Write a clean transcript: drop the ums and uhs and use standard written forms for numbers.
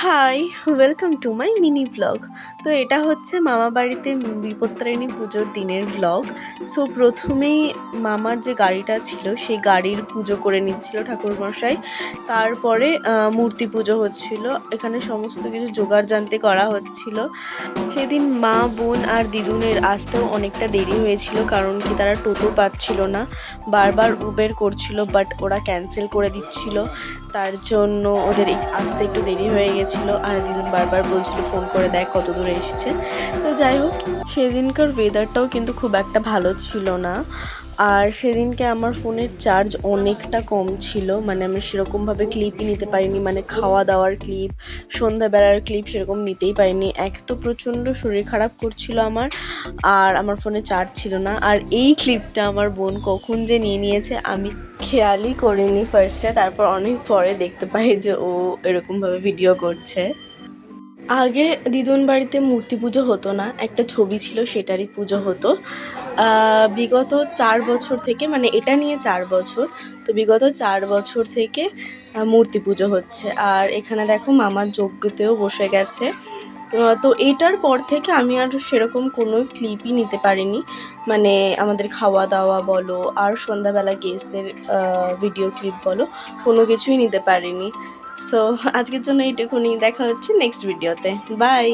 High, welcome to my mini blog. তো এটা হচ্ছে মামা বাড়িতে বিপত্তারিণী পুজোর দিনের ব্লগ। সো প্রথমেই মামার যে গাড়িটা ছিল সেই গাড়ির পুজো করে নিচ্ছিল ঠাকুরমশাই। তারপরে মূর্তি পুজো হচ্ছিল, এখানে সমস্ত কিছু জোগাড় জানতে করা হচ্ছিল। সেদিন মা, বোন আর দিদুনের আসতেও অনেকটা দেরি হয়েছিল, কারণ কি তারা টোটো পাচ্ছিল না, বারবার উবের করছিল বাট ওরা ক্যান্সেল করে দিচ্ছিল, তার জন্য ওদের আসতে একটু দেরি হয়ে গেছিলো। আর দিদুন বারবার বলছিল ফোন করে দেখ কত দূরে এসেছে। তো যাই হোক, সেদিনকার ওয়েদারটাও কিন্তু খুব একটা ভালো ছিল না। আর সেদিনকে আমার ফোনের চার্জ অনেকটা কম ছিল, মানে আমি সেরকমভাবে ক্লিপই নিতে পারিনি, মানে খাওয়া দাওয়ার ক্লিপ, সন্ধ্যাবেলার ক্লিপ সেরকম নিতেই পারিনি। এক তো প্রচণ্ড শরীর খারাপ করছিল আমার, আর আমার ফোনে চার্জ ছিল না। আর এই ক্লিপটা আমার বোন কখন যে নিয়ে নিয়েছে আমি খেয়ালই করিনি ফার্স্টে, তারপর অনেক পরে দেখতে পাই যে ও এরকমভাবে ভিডিও করছে। আগে দিদুন বাড়িতে মূর্তি পুজো হতো না, একটা ছবি ছিল সেটারই পুজো হতো। বিগত 4 বছর থেকে, মানে এটা নিয়ে 4 বছর, তো বিগত 4 বছর থেকে মূর্তি পুজো হচ্ছে। আর এখানে দেখো মামার যজ্ঞতেও বসে গেছে। তো এইটার পর থেকে আমি আর সেরকম কোনো ক্লিপই নিতে পারিনি, মানে আমাদের খাওয়া দাওয়া বলো আর সন্ধ্যাবেলা গেস্টদের ভিডিও ক্লিপ বলো, কোনো কিছুই নিতে পারিনি। সো আজকের জন্য এইটুকুনি, দেখা হচ্ছে নেক্সট ভিডিওতে। বাই।